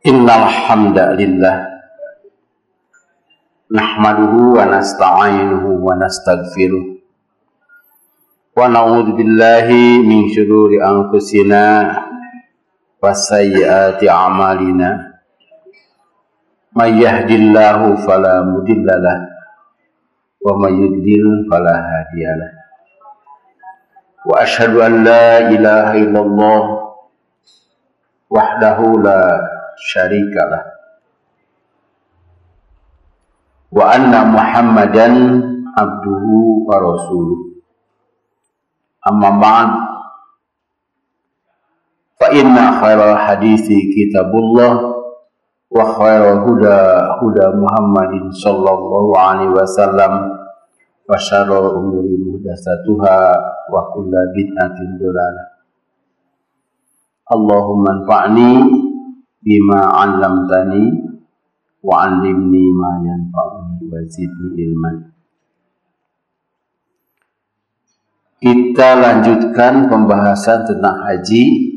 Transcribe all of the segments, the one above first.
Innal hamdalillah nahmaduhu wa nasta'inuhu wa nastaghfiruh wa na'udzu billahi min shururi anfusina wa sayyiati a'malina may yahdihillahu fala mudhillalah wa may yudlil fala hadiyalah wa asyhadu an la ilaha illallah wahdahu la syarikalah wa anna Muhammadan abduhu wa rasuluh. Amma ba'd, fa inna khairal hadithi kitabullah wa khairal huda Muhammadin sallallahu alaihi wasallam wa syarrul umuri muhdatsatuha wa kullu bid'atin dhalalah. Allahumma anfa'ni bima 'allamtani wa 'allimni ma yanfa'uni wa zidni ilman. Kita lanjutkan pembahasan tentang haji.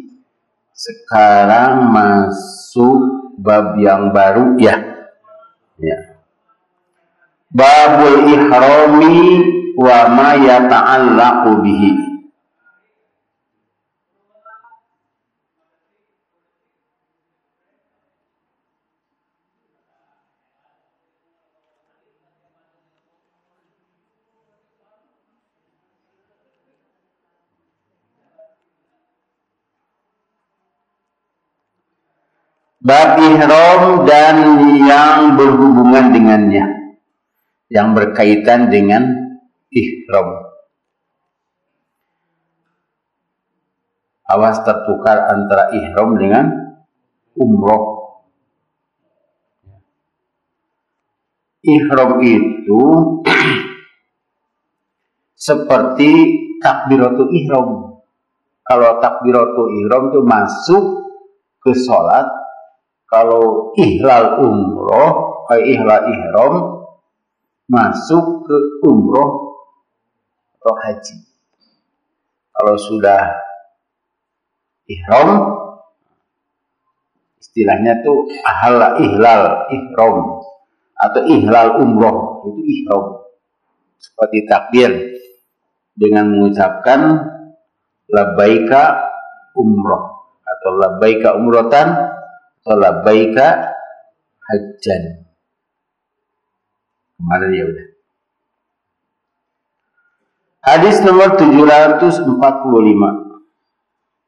Sekarang masuk bab yang baru ya. Babul ihrami wa ma yata'allaqu bihi. Bab ihram dan yang berhubungan dengannya, yang berkaitan dengan ihram. Awas tertukar antara ihram dengan umroh. Ihram itu seperti takbiratul ihram. Kalau takbiratul ihram itu masuk ke sholat. Kalau ihlal umroh, ihlal ihram masuk ke umroh atau haji. Kalau sudah ihram, istilahnya tuh ihlal ihram atau ihlal umroh, itu ihram. Seperti takbir dengan mengucapkan labbaika umroh atau labbaika umrotan atau labbaika hajjan. Kemarin ya udah. Hadis nomor 745.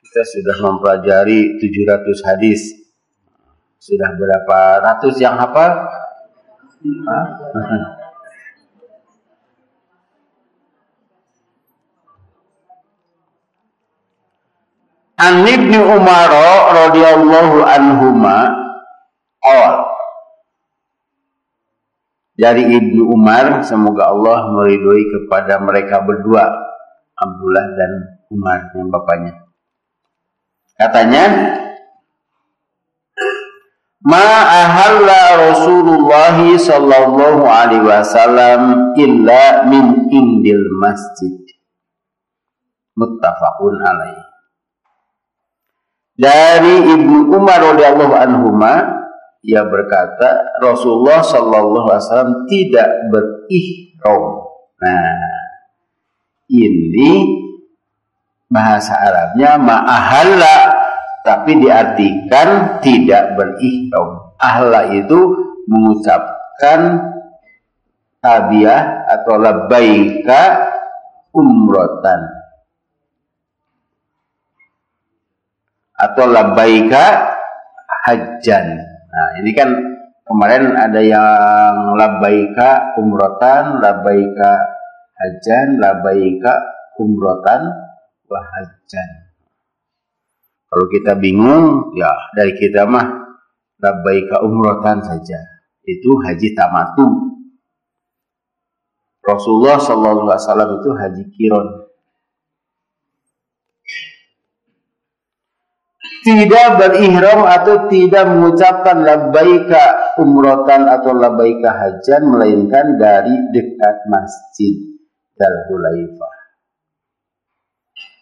Kita sudah mempelajari 700 hadis. Sudah berapa ratus yang hafal? An Ibnu Umar radhiyallahu anhuma qala, dari Ibnu Umar, semoga Allah meridhoi kepada mereka berdua, Abdullah dan Umar yang bapaknya. Katanya, ma ahalla Rasulullah sallallahu alaihi wasallam illa min indil masjid. Muttafaqun alaih. Dari Ibnu Umar radhiyallahu anhuma, ia berkata Rasulullah sallallahu alaihi wasallam tidak berihram. Nah, ini bahasa Arabnya ma'ahalla, tapi diartikan tidak berihram. Ahla itu mengucapkan tabiah atau labbaika umratan atau labbaika hajjan. Nah, ini kan kemarin ada yang labbaika umrotan, labbaika hajjan, labbaika umrotan wa hajjan. Kalau kita bingung, ya dari kita mah labbaika umrotan saja. Itu haji tamattu. Rasulullah sallallahu alaihi wasallam itu haji qiron. Tidak berihram atau tidak mengucapkan labbaika umrotan atau labbaika hajjan, melainkan dari dekat masjid Dzul-Hulaifah.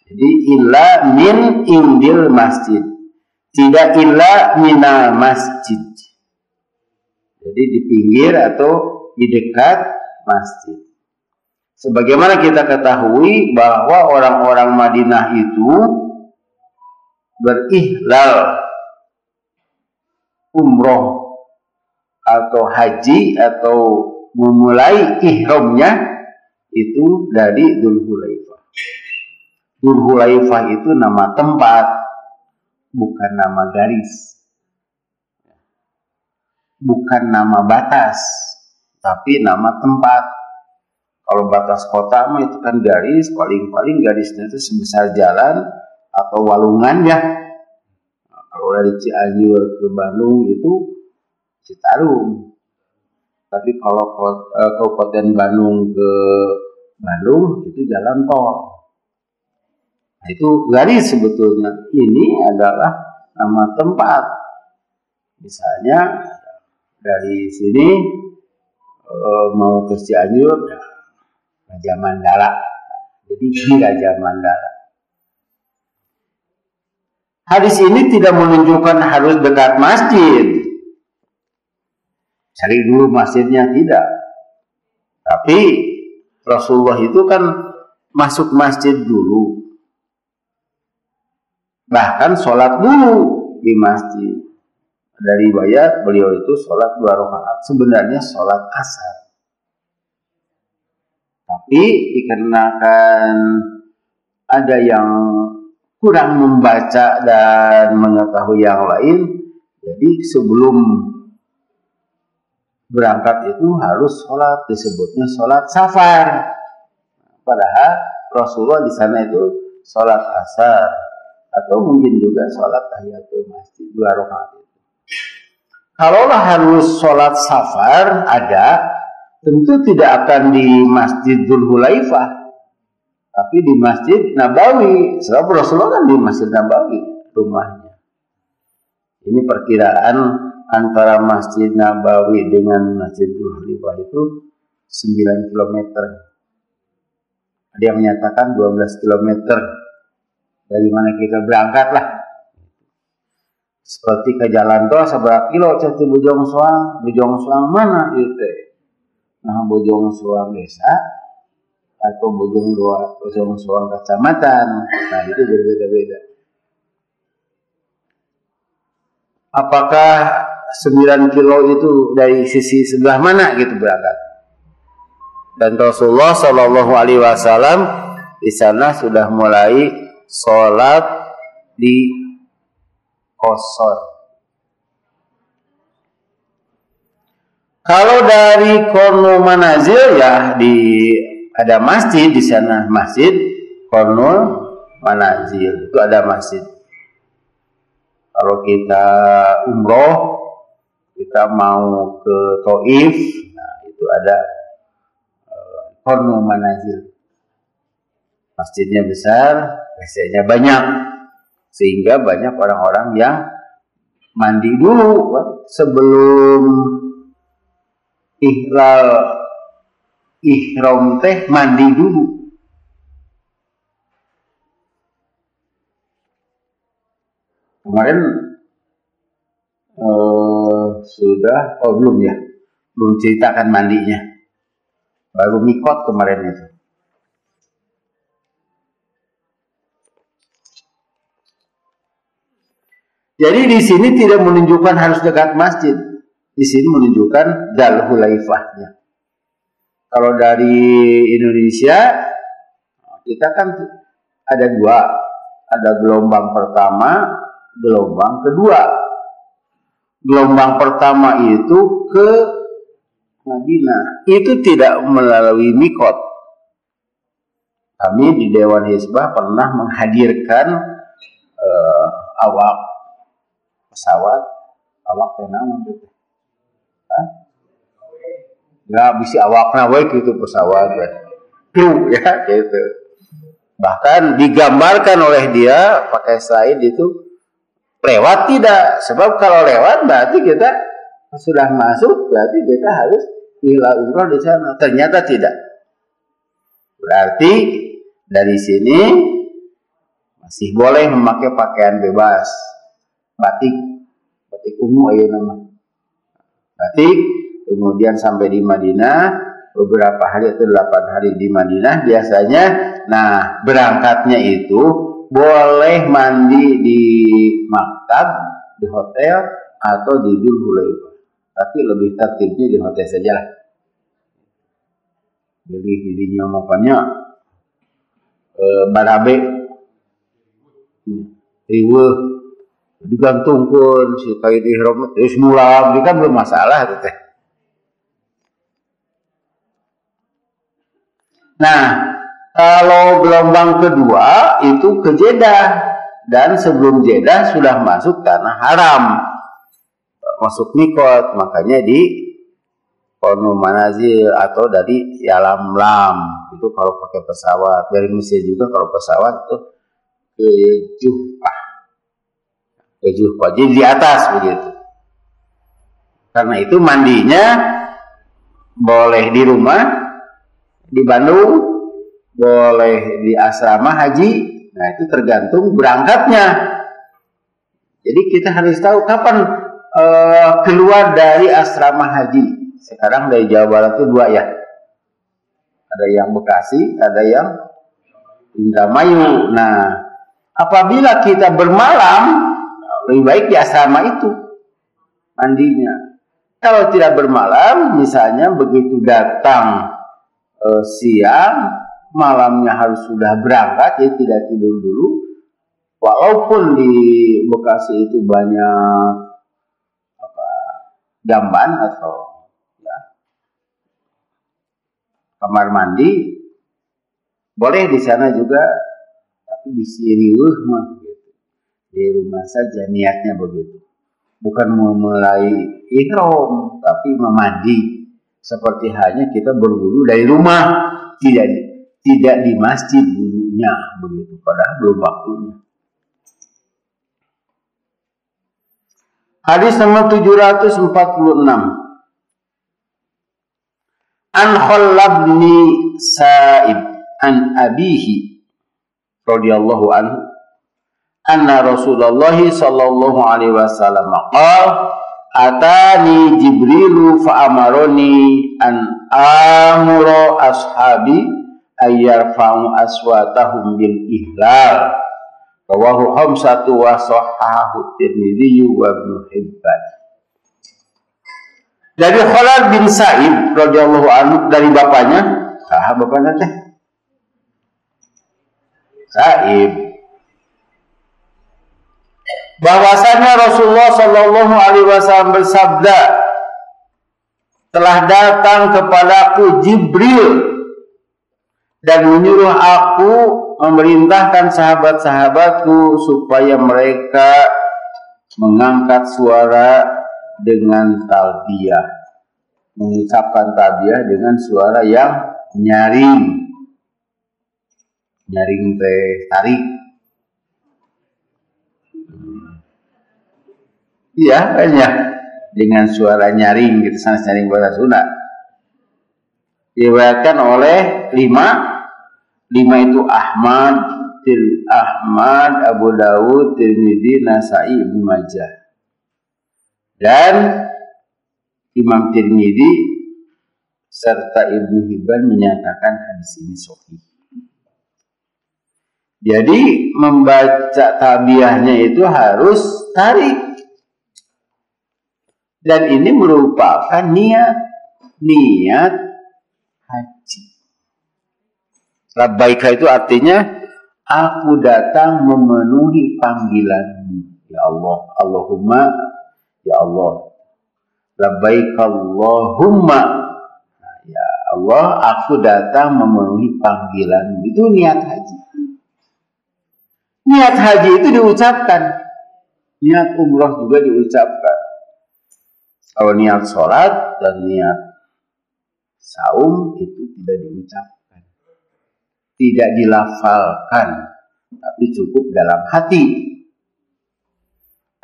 Jadi illa min indil masjid, tidak illa minal masjid. Jadi di pinggir atau di dekat masjid. Sebagaimana kita ketahui bahwa orang-orang Madinah itu berihlal umroh atau haji atau memulai ihramnya itu dari Dzulhulaifah. Dzulhulaifah itu nama tempat, bukan nama garis, bukan nama batas, tapi nama tempat. Kalau batas kota mah itu kan garis, paling-paling garisnya itu sebesar jalan atau walungan ya. Nah, kalau dari Cianjur ke Bandung itu Citarum. Tapi kalau Kabupaten Bandung ke Bandung itu jalan tol. Nah, itu garis sebetulnya. Ini adalah nama tempat. Misalnya dari sini mau ke Cianjur, Raja Mandala. Jadi di Raja Mandala. Hadis ini tidak menunjukkan harus dekat masjid. Cari dulu masjidnya, tidak. Tapi Rasulullah itu kan masuk masjid dulu. Bahkan sholat dulu di masjid. Dari riwayat beliau itu sholat 2 rakaat. Sebenarnya sholat asar. Tapi dikarenakan ada yang kurang membaca dan mengetahui yang lain, jadi sebelum berangkat itu harus sholat, disebutnya sholat safar. Padahal Rasulullah di sana itu sholat asar atau mungkin juga sholat tahiyatul masjid 2 rakaat itu. Kalaulah harus sholat safar ada, tentu tidak akan di Masjid Dzulhulaifah, tapi di Masjid Nabawi. Sebab Rasulullah kan di Masjid Nabawi rumahnya. Ini perkiraan antara Masjid Nabawi dengan Masjid Dzulhulaifah itu 9 km. Ada yang menyatakan 12 km. Dari mana kita berangkat lah. Seperti ke jalan tol seberapa kilo cek di Bojong Soang mana itu? Nah, Bojong Soang desa atau Bojong Soang kecamatan. Nah, itu berbeda-beda. Apakah 9 kilo itu dari sisi sebelah mana gitu berangkat? Dan Rasulullah Shallallahu Alaihi Wasallam di sana sudah mulai sholat di Qasar. Kalau dari Qarnul Manazil ya ada masjid di sana, Masjid Qarnul Manazil itu ada masjid. Kalau kita umroh, kita mau ke Taif, nah itu ada Qarnul Manazil. Masjidnya besar, WC-nya banyak, sehingga banyak orang-orang yang mandi dulu sebelum ihram teh, mandi dulu. Kemarin sudah belum ya, belum ceritakan mandinya, baru mikot kemarin itu. Jadi di sini tidak menunjukkan harus dekat masjid. Di sini menunjukkan Dzulhulaifahnya. Kalau dari Indonesia, kita kan ada 2. Ada gelombang pertama, gelombang kedua. Gelombang pertama itu ke Madinah. Itu tidak melalui mikot. Kami di Dewan Hizbah pernah menghadirkan awak pesawat, awak tenang gitu. Ya bisa awakna we gitu pesawat kru ya gitu. Bahkan digambarkan oleh dia pakai slide itu lewat tidak, sebab kalau lewat berarti kita sudah masuk, berarti kita harus ihram umrah di sana. Ternyata tidak. Berarti dari sini masih boleh memakai pakaian bebas. batik ungu ayo nama batik, kemudian sampai di Madinah beberapa hari atau 8 hari di Madinah biasanya. Nah, berangkatnya itu boleh mandi di maktab, di hotel atau di Dzul Hulaifah. Tapi lebih tertibnya di hotel sajalah. Jadi dirinya makanya barabe riweuh digantungkeun si kain ihram terus mulang kan belum masalah itu teh. Nah, kalau gelombang kedua itu ke Jeddah dan sebelum Jeddah sudah masuk tanah haram, masuk mikot, makanya di Qonu Manazil atau dari Yalamlam itu kalau pakai pesawat. Dari Mesir juga kalau pesawat itu ke Juhfah, jadi di atas begitu. Karena itu mandinya boleh di rumah, di Bandung, boleh di asrama haji. Nah, itu tergantung berangkatnya. Jadi kita harus tahu kapan keluar dari asrama haji. Sekarang dari Jawa Barat itu 2 ya. Ada yang Bekasi, ada yang Indramayu. Nah, apabila kita bermalam, lebih baik di asrama itu mandinya. Kalau tidak bermalam, misalnya begitu datang siang, malamnya harus sudah berangkat, ya tidak tidur dulu. Walaupun di Bekasi itu banyak jamban atau kamar mandi, boleh di sana juga, tapi bisi riweuh mah gitu. Di rumah saja niatnya begitu. Bukan memulai ihram, tapi memandi. Seperti halnya kita berwudu dari rumah, tidak di masjid wudunya begitu, padahal belum waktunya. Hadis nomor 746. An Khallab bin Sa'ib an abihi radhiyallahu anhu anna Rasulullah sallallahu alaihi wasallam qala atani Jibrilu fa amaroni an amura ashabi ayyarfa'u aswatahum bil ihlal rawahu khamsatu wa sahahahu Tirmidzi wa Ibnu Hibban. Dari Khallad bin Sa'ib radhiyallahu anhu, dari bapaknya, bapaknya teh Sa'ib, bahwasanya Rasulullah sallallahu alaihi wasallam bersabda, telah datang kepadaku Jibril dan menyuruh aku memerintahkan sahabat-sahabatku supaya mereka mengangkat suara dengan talbiyah, mengucapkan talbiyah dengan suara yang nyaring teh tarik. Iya banyak dengan suara nyaring gitu, sans nyaring bahasa Sunda. Diriwayatkan oleh 5 itu Ahmad, Abu Dawud, Tirmidzi, Nasai, Ibnu Majah. Dan Imam Tirmidzi serta Ibnu Hibban menyatakan hadis ini sahih. Jadi membaca tabiahnya itu harus tarik. Dan ini merupakan niat haji. Labbaika itu artinya aku datang memenuhi panggilanmu ya Allah. Allahumma ya Allah, labbaik Allahumma, ya Allah, aku datang memenuhi panggilanmu. Itu niat haji. Niat haji itu diucapkan, niat umroh juga diucapkan. Kalau niat sholat dan niat saum itu tidak diucapkan, tidak dilafalkan, tapi cukup dalam hati.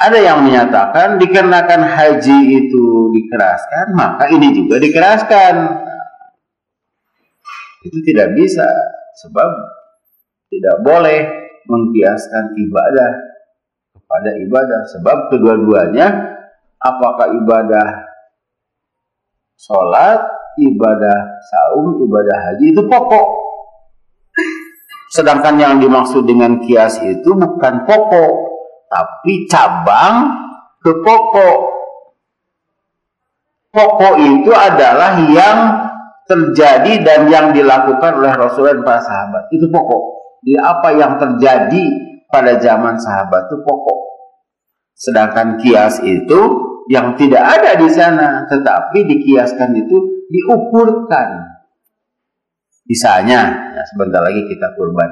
Ada yang menyatakan dikarenakan haji itu dikeraskan, maka ini juga dikeraskan. Itu tidak bisa, sebab tidak boleh mengkiaskan ibadah pada ibadah. Sebab kedua-duanya, apakah ibadah sholat, ibadah saum, ibadah haji, itu pokok. Sedangkan yang dimaksud dengan kias itu bukan pokok, tapi cabang ke pokok. Pokok itu adalah yang terjadi dan yang dilakukan oleh Rasulullah dan para sahabat. Itu pokok. Jadi apa yang terjadi pada zaman sahabat itu pokok. Sedangkan kias itu yang tidak ada di sana, tetapi dikiaskan itu diukurkan. Misalnya, ya sebentar lagi kita kurban.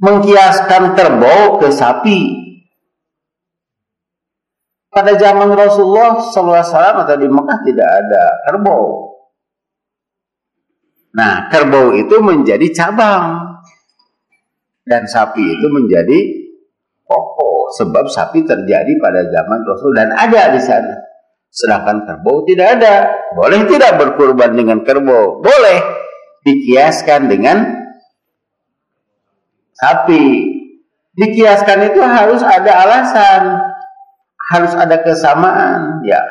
Mengkiaskan kerbau ke sapi. Pada zaman Rasulullah SAW atau di Mekah tidak ada kerbau. Nah, kerbau itu menjadi cabang. Dan sapi itu menjadi pokok. Sebab sapi terjadi pada zaman Rasul dan ada di sana. Sedangkan kerbau tidak ada. Boleh tidak berkurban dengan kerbau? Boleh. Dikiaskan dengan sapi. Dikiaskan itu harus ada alasan. Harus ada kesamaan. Ya,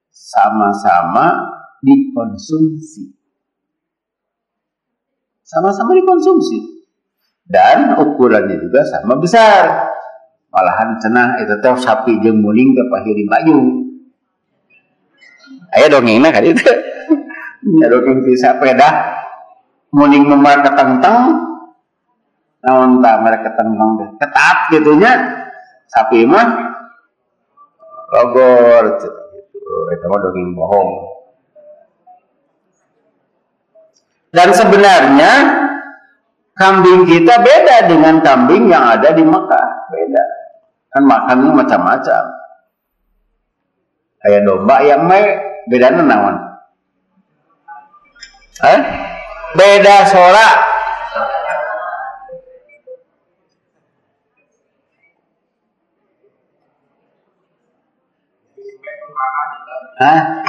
sama-sama dikonsumsi. Sama-sama dikonsumsi. Dan ukurannya juga sama besar. Malahan cenah itu teh sapi jeung muling teh pahiri maju. Aya dongengna kan itu. Ya dongeng ti sapeda. Muling memar ketenteng. Naon tah mereka ketenteng teh ketat gitunya. Sapi mah logor gitu. Itu mah dongeng bohong. Dan sebenarnya kambing kita beda dengan kambing yang ada di Mekah. Beda. Kan makannya macam-macam. Kayak domba yang bedanya naon? Beda sorak.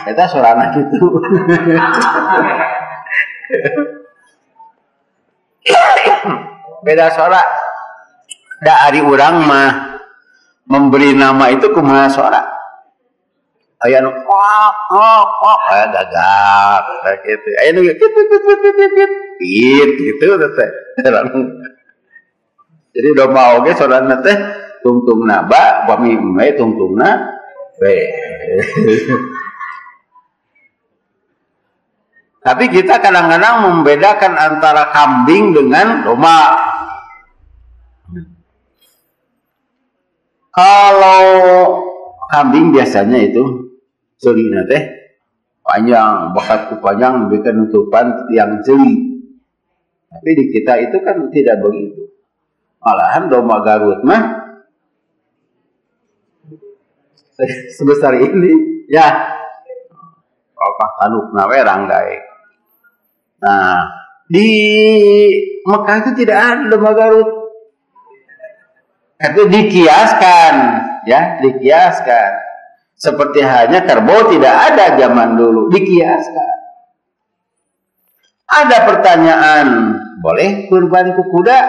Kita sorana gitu. Beda sorak. Da ari urang mah memberi nama itu kumaha sorak. Aya nu aya gagap kayak gitu. Aya nu gitu teh. Jadi domba oge sorana teh tungtungna ba, bami me tungtungna be. Tapi kita kadang-kadang membedakan antara kambing dengan domba. Kalau kambing biasanya itu celina teh panjang, bakatku panjang, memberikan nutupan yang celi. Tapi di kita itu kan tidak begitu. Malahan domba Garut mah sebesar ini, ya. Kalau tanukna we ranggai. Nah, di Mekah itu tidak ada domba Garut. Itu dikiaskan, ya, dikiaskan. Seperti halnya kerbau tidak ada zaman dulu, dikiaskan. Ada pertanyaan, boleh kurban ku kuda?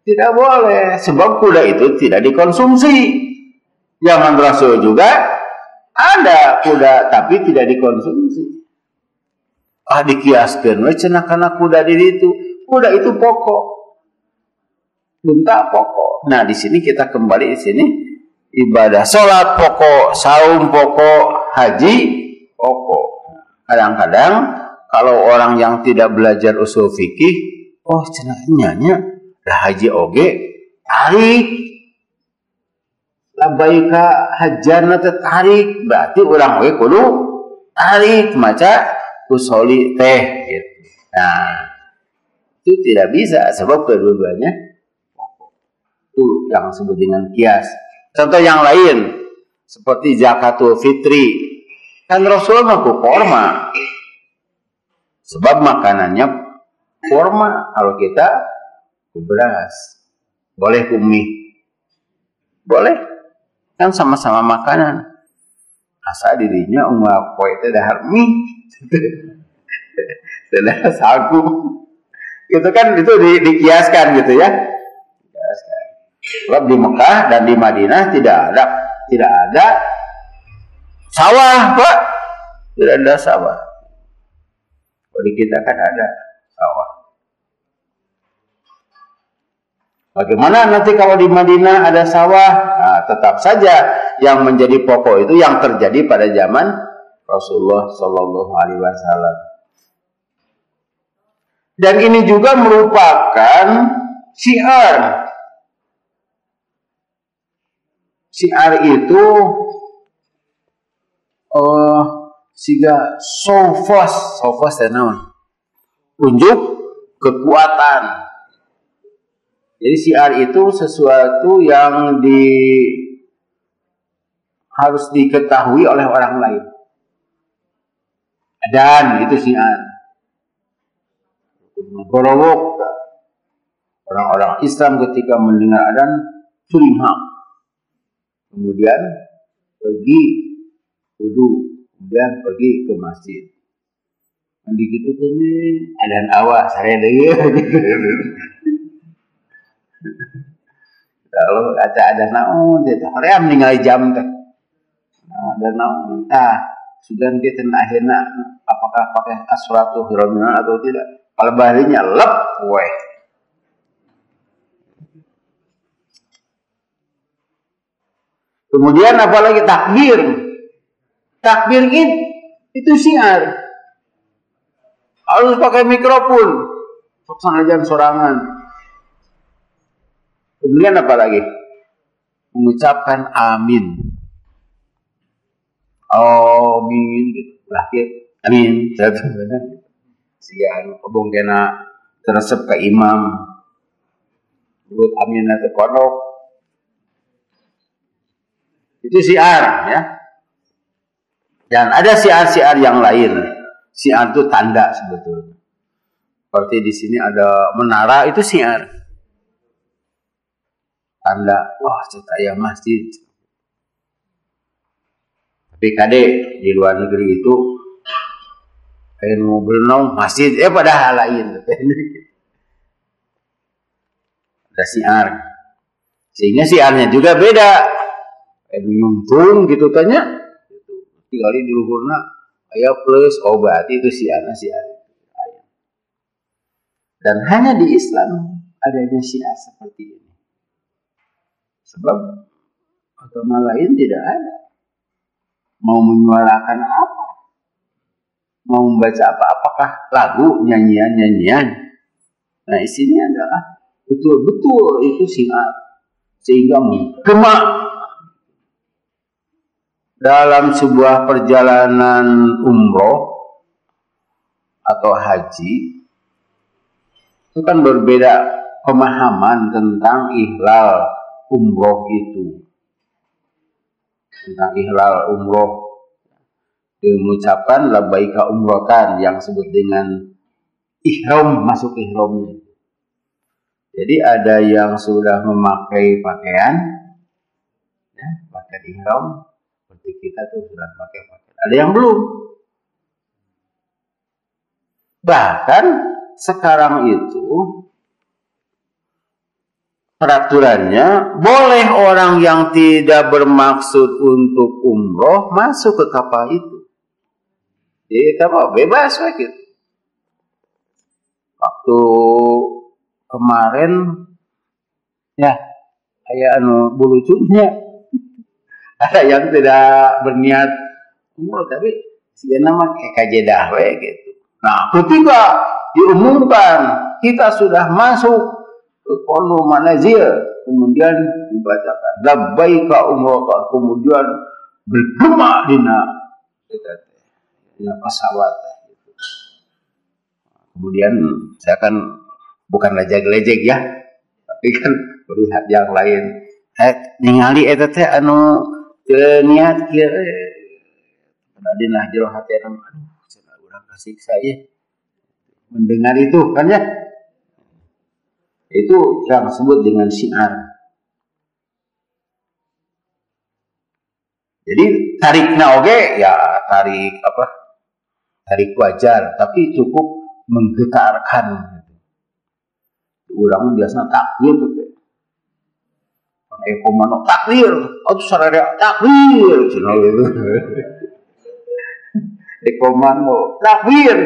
Tidak boleh, sebab kuda itu tidak dikonsumsi. Zaman Rasul juga ada kuda tapi tidak dikonsumsi. Dikiaskeun we cenah kana kuda diri itu. Kuda itu pokok. Unta pokok. Nah, di sini kita kembali di sini ibadah salat pokok, saum pokok, haji pokok. Kadang-kadang kalau orang yang tidak belajar usul fikih, cenah nya dah haji oge tarik. Labaika hajjana tarik, berarti orang we kudu tarik maca usoli teh gitu. Nah, itu tidak bisa sebab kedua-duanya itu yang disebut dengan kias. Contoh yang lain seperti zakatul fitri, kan Rasulullah mengaku korma, sebab makanannya korma. Kalau kita beras, boleh mie, boleh, kan sama-sama makanan. Asa dirinya poe teh dahar mie, teh sagu, Gitu kan, itu dikiaskan gitu ya. Sebab di Mekah dan di Madinah tidak ada sawah, Pak. Tidak ada sawah. Kalau di kita kan ada sawah. Bagaimana nanti kalau di Madinah ada sawah? Nah, tetap saja yang menjadi pokok itu yang terjadi pada zaman Rasulullah Shallallahu Alaihi Wasallam. Dan ini juga merupakan syiar. Syiar itu siga sofos naon? Unjuk kekuatan. Jadi syiar itu sesuatu yang harus diketahui oleh orang lain. Dan itu syiar. Gorowok. Orang-orang Islam ketika mendengar adzan sulimah. Kemudian pergi wudu, kemudian pergi ke masjid. Nanti gitu kan adzan awal saya deui gitu. Kalau ada naon teh hoream ningali jam teh. Ada naon sugan kita akhirna apakah pakai asratu hiramina atau tidak. Kalau baharinya lep weh. Kemudian apalagi takbir. Takbir itu syiar. Harus pakai mikrofon. Sok sanajan sorangan. Kemudian apa lagi? Mengucapkan amin. Amin gitu. Laki amin. Sian kebong kena teresep ke imam. Buat amin atau pondok. Itu syiar ya. Dan ada syiar-syiar yang lain. Syiar itu tanda sebetulnya. Seperti di sini ada menara itu syiar. Tanda, wah cetaya masjid. Tapi kade di luar negeri itu kayak mau berenang masjid, padahal lain. Ada syiar. Sehingga syiarnya juga beda. Kayak nyungtung gitu tanya. Tinggal di luhurna aya plus, berarti itu syiar. Dan hanya di Islam adanya syiar seperti ini. Sebab agama lain tidak ada. Mau menyuarakan apa? Mau membaca apa? Apakah lagu, nyanyian? Nah, isinya adalah betul-betul itu syiar. Sehingga menggema dalam sebuah perjalanan umroh atau haji itu kan berbeda pemahaman tentang ihlal umroh itu. Tentang ihlal umroh mengucapkan labbaika umrohkan yang disebut dengan ihram, masuk ihramnya. Jadi ada yang sudah memakai pakaian ya, pakai ihram seperti kita tuh sudah pakai pakaian. Ada yang belum. Bahkan sekarang itu peraturannya boleh orang yang tidak bermaksud untuk umroh masuk ke kapal itu. Jadi apa bebas gitu. Waktu kemarin ya kayak bulucunya ada yang tidak berniat umroh tapi sih nama kayak jedah gitu. Nah, ketika diumumkan kita sudah masuk ke kono manazil, kemudian dibacakan labbaika umrohkan, kemudian bergema dina pesawat. Kemudian saya kan bukan lejek-lejek ya, tapi kan melihat yang lain. Ningali eta teh anu teu niat kieu dina jero hati anu aduh cenah urang kasiksa ieu. Mendengar itu kan ya. Itu yang disebut dengan syiar. Jadi tarikna oge ya tarik apa? Tarik wajar, tapi cukup menggetarkan. Urang biasanya takbir tuh. Pakai komando takbir, atau sararea takbir, cina gitu. Di komando takbir,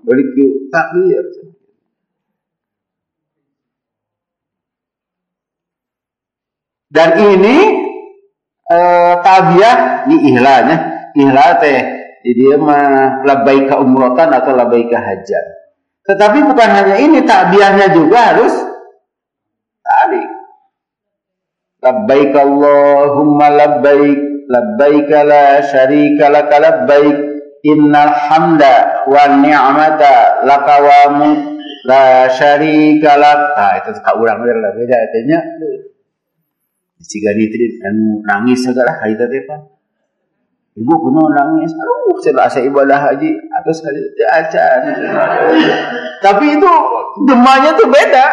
balik takbir. Dan ini tabiah di ihlanya, ihla teh dia mah labbaika umratan atau labbaika hajjan. Tetapi bukan hanya ini, tabiahnya juga harus tadi labbaik Allahumma labbaik labbaik la syarika lak labbaik innal hamda wan ni'mata laka wa la syarika lak. Nah itu ka urang lah beda artinya. Jika nitrin anu nangis segala hari teh pan. Ibu kuno nangis, aduh selasa ibadah haji atau sekali acan. Tapi itu demanya tuh beda.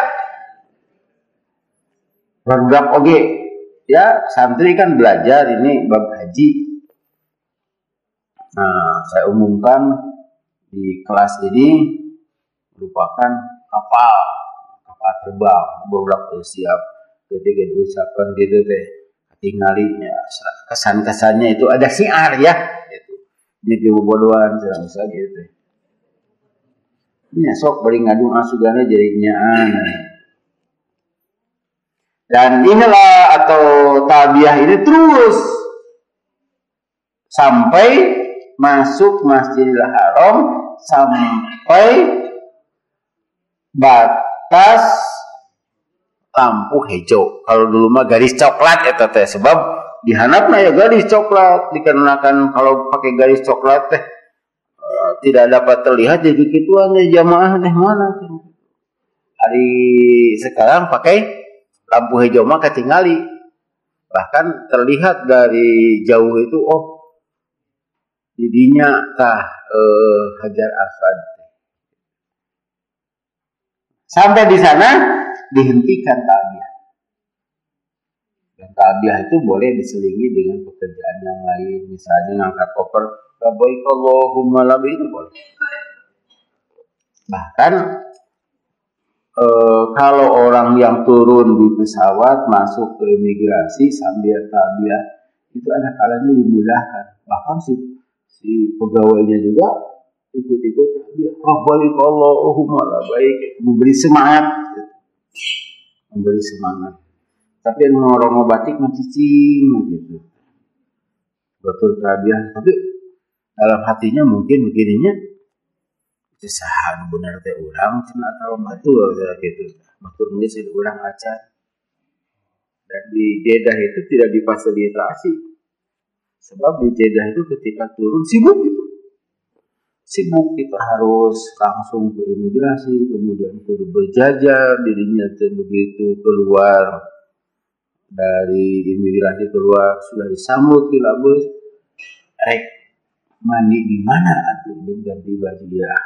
Barudak oge, ya santri kan belajar ini bab haji. Nah, saya umumkan di kelas ini merupakan kapal terbang. Barudak siap ketika diucapkan gitu teh. Tinggalinya kesan-kesannya itu ada siar ya gitu. Jadi bobodohan cerang saja gitu. Nya sok bari ngadu asugana jadinya. Dan inilah atau tabiah ini terus sampai masuk Masjidil Haram sampai batas lampu hijau. Kalau dulu mah garis coklat eta teh sebab di handapna ya garis coklat dikarenakan kalau pakai garis coklat teh tidak dapat terlihat jadi kituan jamaah teh mana. Hari sekarang pakai lampu hijau mah ketinggali. Bahkan terlihat dari jauh itu oh didinya tah Hajar Aswad. Sampai di sana dihentikan tabiah. Dan tabiah itu boleh diselingi dengan pekerjaan yang lain, misalnya ngangkat koper, labbaik Allahumma labbaik itu boleh. Bahkan kalau orang yang turun di pesawat masuk ke imigrasi sambil tabiah itu ada kalanya dimudahkan. Bahkan si pegawainya juga ikut-ikut tabiah, labbaik Allahumma labbaik, memberi semangat. Memberi semangat. Tapi yang ngorong batik mah cicing gitu. Betul tabiah, tapi dalam hatinya mungkin begininya sahan benar teh urang cenah atau batur gitu. Batur geus urang acan. Dan di Jeddah itu tidak difasilitasi. Sebab di Jeddah itu ketika turun sibuk itu. Sibuk kita harus langsung ke imigrasi, kemudian kudu berjajar, dirinya begitu keluar dari imigrasi keluar sudah disambut di labus, mandi di mana atuh ganti baju dia.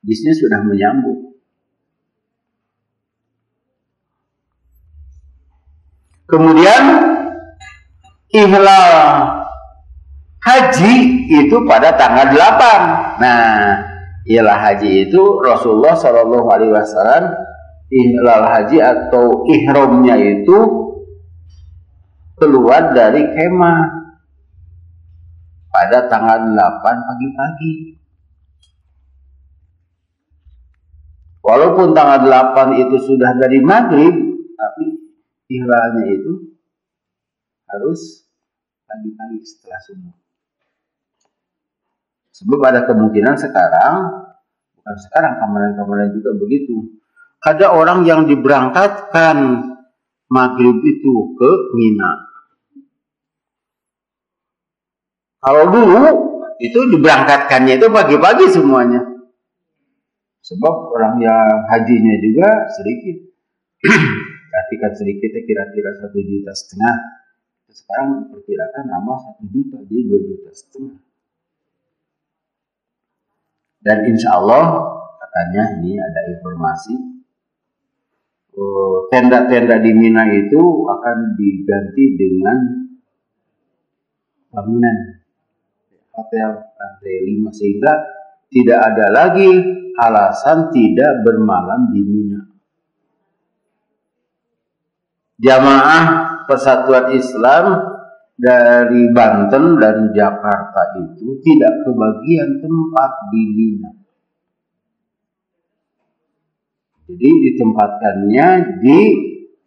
Bisnis sudah menyambut. Kemudian ihlal haji itu pada tanggal 8. Nah, ihlal haji itu Rasulullah Shallallahu Alaihi Wasallam ihlal haji atau ihramnya itu keluar dari kemah pada tanggal 8 pagi-pagi. Walaupun tanggal 8 itu sudah dari maghrib, tapi ihlalnya itu harus pagi-pagi setelah subuh. Sebab ada kemungkinan sekarang, bukan sekarang, kemarin-kemarin juga begitu. Ada orang yang diberangkatkan maghrib itu ke Mina. Kalau dulu itu diberangkatkannya itu pagi-pagi semuanya. Sebab orang yang hajinya juga sedikit. Artikan sedikitnya kira-kira 1,5 juta. Sekarang diperkirakan nambah 1 juta, jadi 2,5 juta. Dan insya Allah katanya ini ada informasi tenda-tenda di Mina itu akan diganti dengan bangunan hotel lantai 5 sehingga tidak ada lagi alasan tidak bermalam di Mina. Jamaah Persatuan Islam dari Banten dan Jakarta itu tidak kebagian tempat di Mina. Jadi ditempatkannya di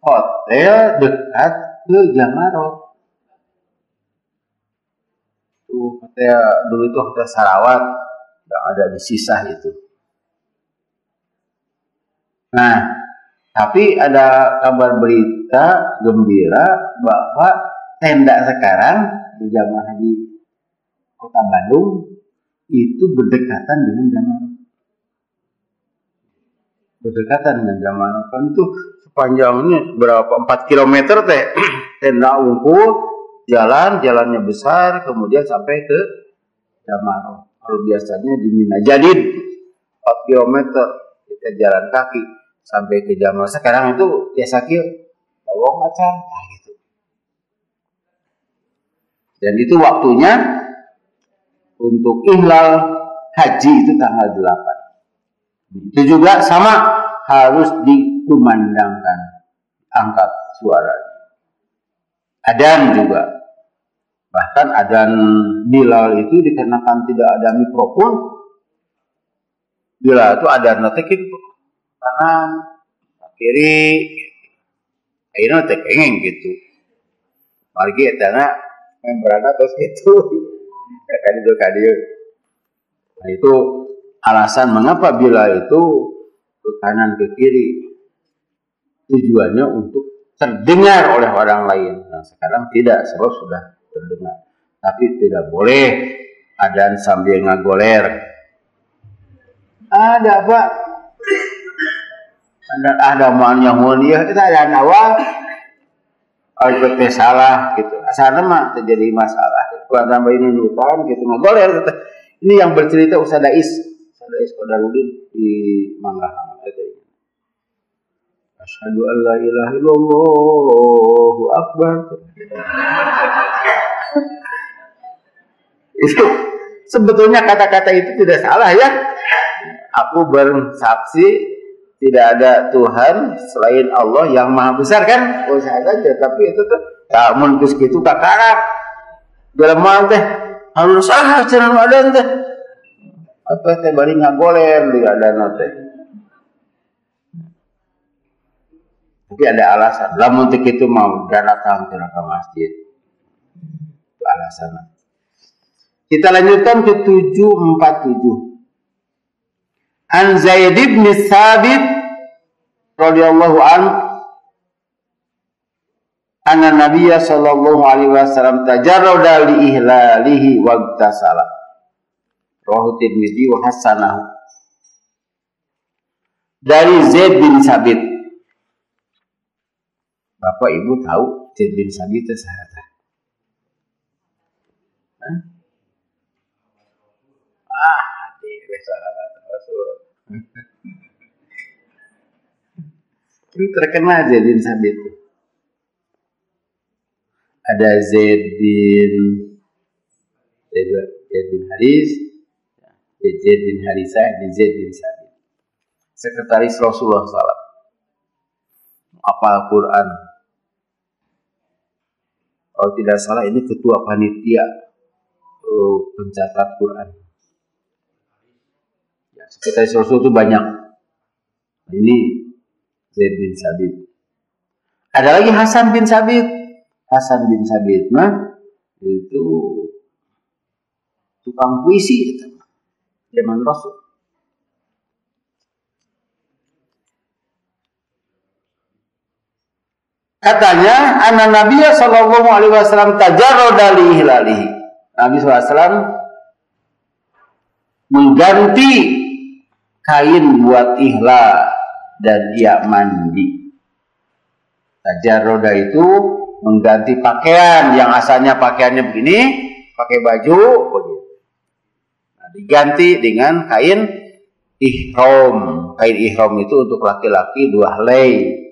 hotel dekat ke Jamarot. Hotel dulu itu Hotel Sarawat yang ada di Sisah itu. Nah, tapi ada kabar berita gembira bahwa tenda sekarang di jamaah haji Kota Bandung itu berdekatan dengan Jamarot. Berdekatan dengan Jamarot kan itu sepanjangnya berapa 4 km teh tenda unggul. Jalannya besar, kemudian sampai ke Jamarot. Kalau biasanya di Mina Jadid 4 km kita jalan kaki sampai ke Jamarot. Sekarang itu biasa kia bawa macan, nah gitu. Dan itu waktunya untuk ihlal haji itu tanggal 8. Itu juga sama harus dikumandangkan, angkat suaranya. Adzan juga. Bahkan adzan Bilal itu dikarenakan tidak ada mikrofon. Bilal itu adzan tekin kanan, kiri, akhirnya tekengeng gitu. Margi etana membrana terus gitu. Kadieu. Nah itu alasan mengapa Bilal itu ke kanan ke kiri. Tujuannya untuk terdengar oleh orang lain. Nah sekarang tidak, sebab sudah terdengar. Tapi tidak boleh adzan sambil ngagoler. Ada Pak. Ada maunya mulia kita adzan awal. Kalau salah gitu. Asalnya mah terjadi masalah. Kalau tambahin nunutan gitu ngagoler. Ini yang bercerita Ustaz Dais Kodarudin di Manggahang. Asyhadu an la ilaha illallah akbar. Itu sebetulnya kata-kata itu tidak salah ya. Aku bersaksi tidak ada Tuhan selain Allah yang maha besar kan? Oh saja, tapi itu tuh tak mun geus kitu kakarak. Jelema teh harus cenah adan teh. Apa teh bari ngagoler di adan teh. Tapi ada alasan. Lamun teu kitu mau datang ke masjid. Itu alasan. Kita lanjutkan ke 747. An Zaid bin Thabit radhiyallahu anhu anna Nabiyya sallallahu alaihi wasallam tajarrada li ihlalihi wa igtasala. Rawahu Tirmidzi wa hasanahu. Dari Zaid bin Thabit. Bapak Ibu tahu Zaid bin Thabit itu sahabat. Sahabat Rasul. Ini terkenal Zaid bin Thabit. Ada Zaid bin Haris, Zaid bin Harisah, dan Zaid bin Thabit. Sekretaris Rasulullah SAW. Hafal Quran. Kalau tidak salah ini ketua panitia pencatat Quran. Sekretaris Rasul itu banyak. Ini Zaid bin Thabit. Ada lagi Hasan bin Thabit. Hasan bin Thabit mah itu tukang puisi zaman Rasul. Katanya, anna Nabiyya sallallahu alaihi wasallam tajarrada li ihlalihi. Nabi SAW mengganti kain buat ihlal dan ia mandi. Tajarroda itu mengganti pakaian yang asalnya pakaiannya begini, pakai baju begitu. Nah, diganti dengan kain ihram. Kain ihram itu untuk laki-laki 2 helai.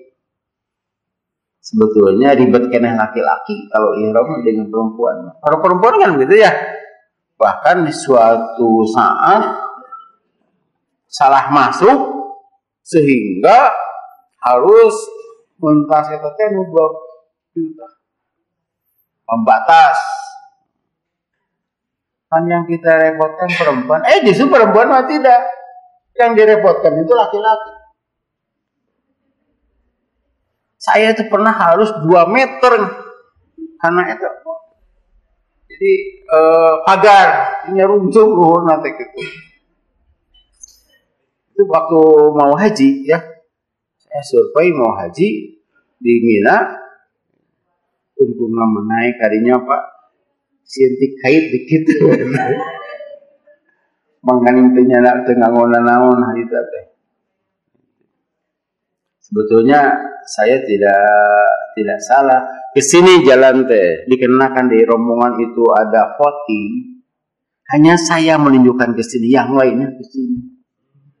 Sebetulnya ribet keneh laki-laki kalau ihram dengan perempuan. Kalau perempuan kan begitu ya. Bahkan di suatu saat salah masuk sehingga harus mentas eta teh nu membatas. Kan yang kita repotkan perempuan, justru perempuan mah tidak. Yang direpotkan itu laki-laki. Saya itu pernah harus 2 meter karena itu. Jadi pagar nyeruntuk nanti gitu. Itu waktu mau haji ya. Saya survei mau haji di Mina. Tungtung nama naik kadinya Pak. Sintik kait dikit. Mangkaning teu nyana teu ngangona-naon harita teh. Sebetulnya saya tidak salah. Kesini jalan teh dikenakan di rombongan itu ada voting. Hanya saya menunjukkan ke sini, yang lainnya ke sini.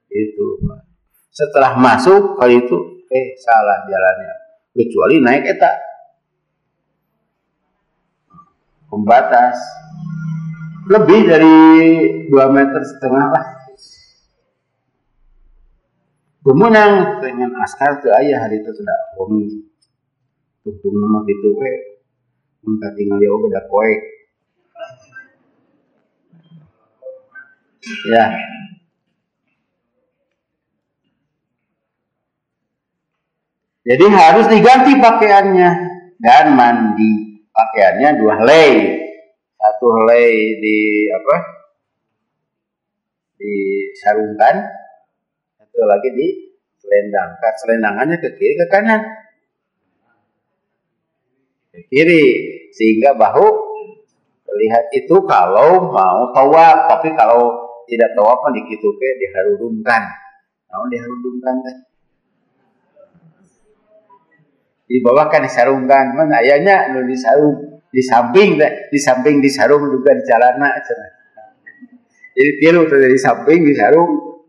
Itu Pak. Setelah masuk kali itu salah jalannya. Kecuali naik eta pembatas lebih dari 2,5 meter lah. Kemenang dengan askar teu aya hari itu tidak wangi. Tungtung nama gitu mun tinggal dia oge da koek. Ya. Jadi harus diganti pakaiannya dan mandi. Pakaiannya 2 helai. 1 helai disarungkan, 1 lagi diselendangkan. Selendangannya ke kiri ke kanan. Ke kiri sehingga bahu terlihat itu kalau mau tawaf, tapi kalau tidak tawaf mah dikitu ke diharudungkan. Naon diharudungkan teh? Di bawah kan disarungkan, mana ayahnya nu disarung di samping disarung juga di celana cenah. Jadi tilu tuh di samping disarung.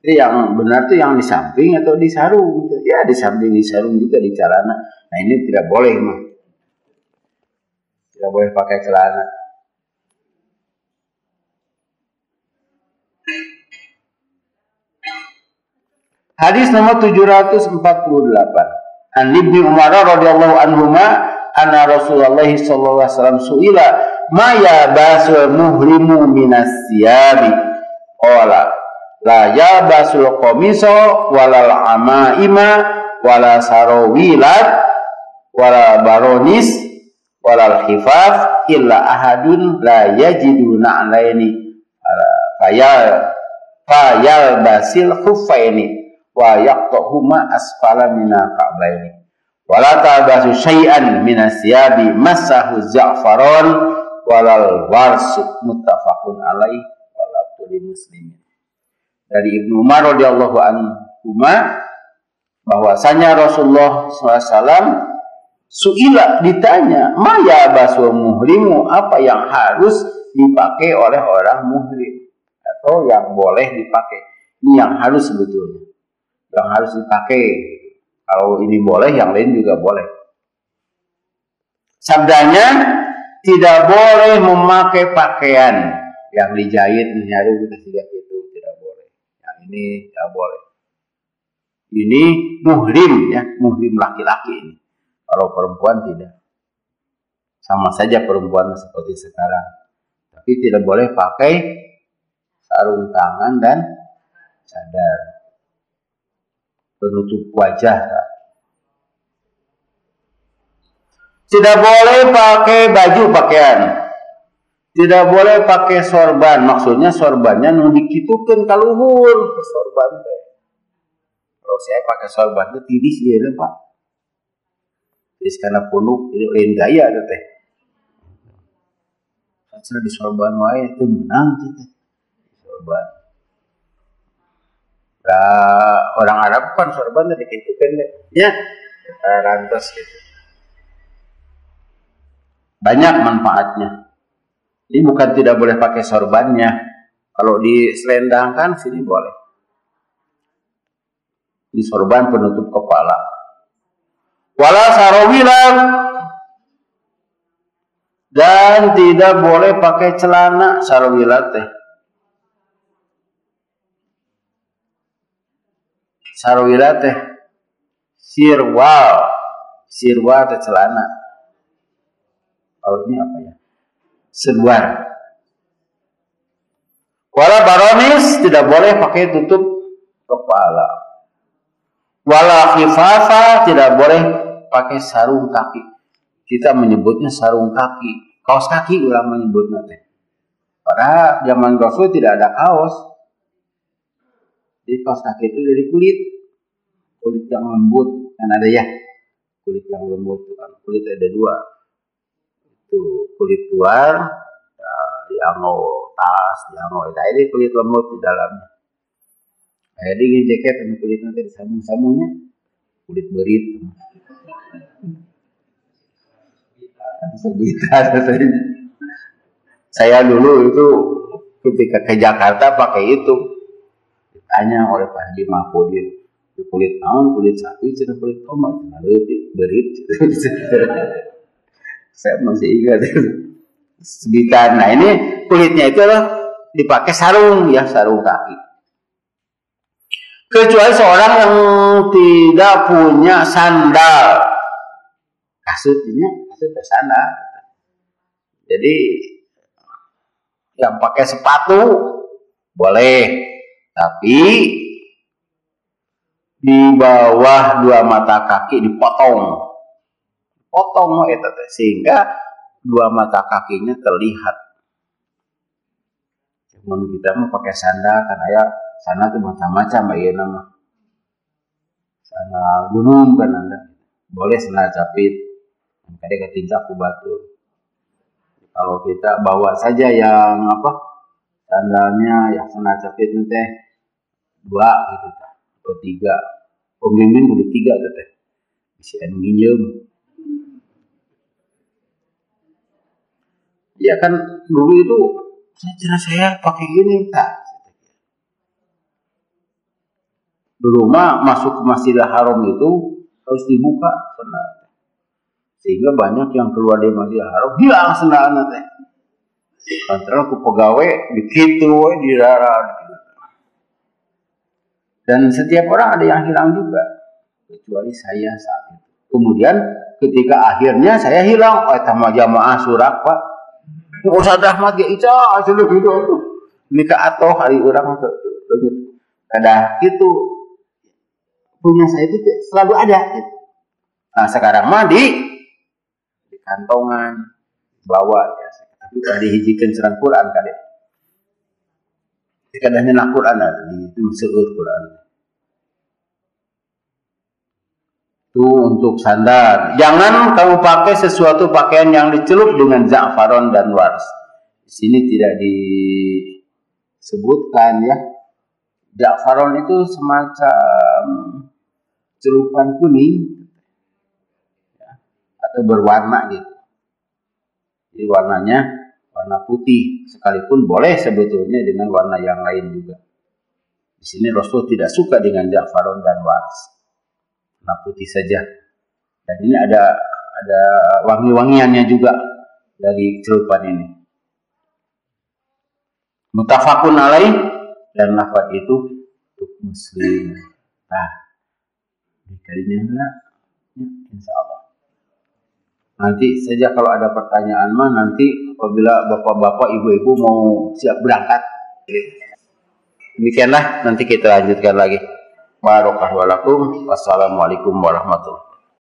Jadi yang benar tuh yang di samping atau disarung gitu. Ya di samping disarung juga di celana. Nah ini tidak boleh mah. Tidak boleh pakai celana. Hadis nomor 748. An Ibnu Umar radhiyallahu anhuma anna Rasulullah sallallahu alaihi wasallam suila ma ya basul muhrimu minas siyabi. Qala la ya basul qamiso walal amaima wala sarawilat wala baronis walal khifaf illa ahadun la yajidu na'laini fayal basil khuffaini wa yaqtahuma asfala mina ka'baini wala tabasu syai'an minas siyabi massahu za'faron walal warsu muttafaqun alaih walabtu li muslimin. Dari Ibnu Umar radhiyallahu anhu bahwasanya Rasulullah SAW suila ditanya maya basu muhrimu, apa yang harus dipakai oleh orang muhrim atau yang boleh dipakai. Ini yang harus sebetulnya yang harus dipakai. Kalau ini boleh, yang lain juga boleh. Sabdanya tidak boleh memakai pakaian yang dijahit menyaru ketiga itu, tidak boleh. Yang ini tidak boleh. Ini muhrim ya, muhrim laki-laki ini. Kalau perempuan tidak. Sama saja perempuan seperti sekarang. Tapi tidak boleh pakai sarung tangan dan cadar. Penutup wajah. Tidak boleh pakai baju pakaian. Tidak boleh pakai sorban. Maksudnya sorbannya nu dikitukeun ka luhur sorban teh. Kalau saya pakai sorban teh tiris ieu Pak. Tiris kana punuk, jadi lain gaya teh. Saya di sorban wae teu meunang teh. Sorban. Orang Arab kan sorban tadi gitu pendek ya, rantas gitu. Banyak manfaatnya. Ini bukan tidak boleh pakai sorbannya. Kalau diselendangkan sini boleh. Ini sorban penutup kepala. Wala sarawilan, dan tidak boleh pakai celana sarawilat teh. sarwira teh sirwal. Sirwal teh celana. Kalau ini apa ya? Sedwar. Wala baronis, tidak boleh pakai tutup kepala. Wala khifafa, tidak boleh pakai sarung kaki. Kita menyebutnya sarung kaki. Kaos kaki orang menyebutnya teh. Padahal zaman Rasul tidak ada kaos. Jadi kaos kaki itu dari kulit. Kulit yang lembut. Kan ada ya. Kulit yang lembut. Kulit ada dua. Itu kulit luar. Dianggo tas, dianggo. Nah, ini kulit lembut di dalamnya. Jadi ini jaket dengan kulitnya tadi sambung-sambungnya. Kulit berit. Saya dulu itu ketika ke Jakarta pakai itu, ditanya oleh Pak Haji Mahfudin, kulit naon, kulit sapi, cina kulit tomat, berit. Saya masih ingat sebitan. Nah ini kulitnya itu adalah dipakai sarung ya, sarung kaki. Kecuali seorang yang tidak punya sandal, kasutnya sandal. Jadi yang pakai sepatu boleh, tapi di bawah dua mata kaki dipotong itu sehingga dua mata kakinya terlihat. Cuman kita mau pakai sandal karena ya sana tuh macam-macam ya nama. Sana gunung kan Anda. Boleh sandal capit. Kadang ketindak ku batu. Kalau kita bawa saja yang apa? Sandalnya yang sandal capit teh 2 gitu atau 3. Pemimpin boleh 3 teh. Bisa minjem. Ya kan dulu itu saya pakai gini tak. Dulu mah masuk ke Masjidil Haram itu harus dibuka sendal. Sehingga banyak yang keluar dari Masjidil Haram hilang sendalnya teh. Antara aku pegawai begitu di darat. Dan setiap orang ada yang hilang juga, kecuali saya saat itu. Kemudian ketika akhirnya saya hilang, sama jamaah surak Pak. Ustaz Rahmat ya Ica, asli gitu. Nikah atau hari orang begitu. Kadang itu punya saya itu selalu ada. Gitu. Nah sekarang mah di kantongan bawa ya. Tapi kalau dihijikan serang Quran kan ya. Kadangnya nak Quran di itu seueur Quran. Itu untuk sandal. Jangan kamu pakai sesuatu pakaian yang dicelup dengan za'faron dan wars. Di sini tidak disebutkan ya. Za'faron itu semacam celupan kuning ya, atau berwarna gitu. Jadi warnanya warna putih, sekalipun boleh sebetulnya dengan warna yang lain juga. Di sini Rasul tidak suka dengan za'faron dan wars. Warna putih saja. Dan ini ada wangi-wangiannya juga dari celupan ini. Muttafaqun alaih, dan lafaz itu untuk muslim. Nah, dikalinya insya Allah. Nanti saja kalau ada pertanyaan mah nanti apabila bapak-bapak, ibu-ibu mau siap berangkat. Demikianlah, nanti kita lanjutkan lagi. Barokah walakum. Wassalamualaikum warahmatullahi wabarakatuh.